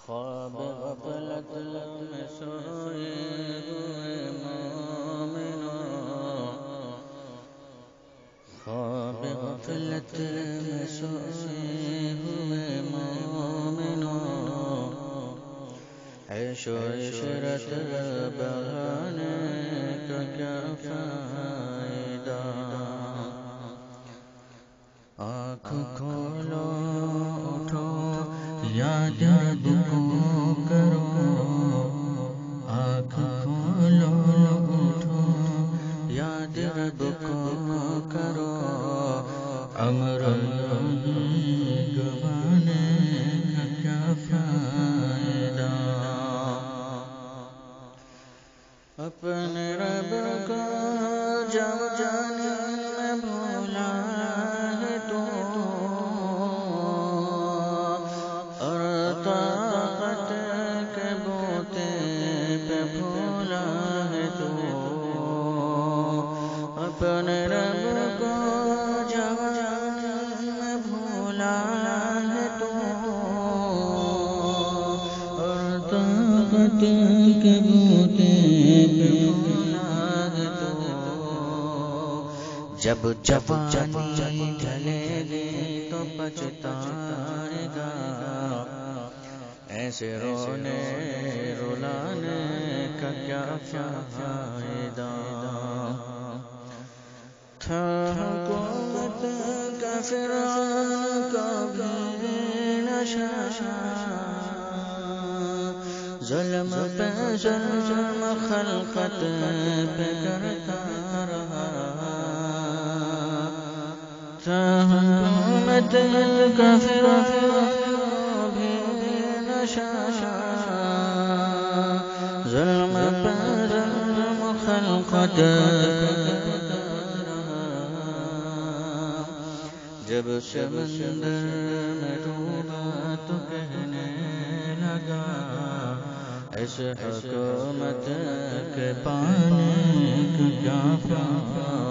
خواب غفلت میں سوئے ہوئے مومنوں، خواب غفلت میں سوئے ہوئے مومنوں، عیش و عشرت بہانے کا کیا فائدہ؟ آنکھ کھولو اٹھو یاد اب کو کرو، آنکھ کھولو اٹھو یاد اب کو کرو، امر گوانے کا کیا فائدہ؟ اپنے رب کو جب جانے میں بھولا ہے تو، اور طاقت کے بوتے پہ بھولا ہے تو، اپنے رب کو جب جانے میں بھولا ہے تو، اور طاقت کے بوتے پہ بھولا ہے تو، جب جوانی ڈھلے گی تو پچھتائے گا، ایسے رونے رلانے کا کیا فائدہ؟ تھا حکومت کا فرعون کا بھی نشہ، ظلم پہ ظلم خلقت پہ کرتا رہا، تھا حکومت کا فرعون بھی نشہ، ظلم پہ ظلم خلقت پہ کرتا رہا، جب سمندر میں ڈوبا تو کہنے لگا، اس حکومت کے پانے کا کیا فائدہ؟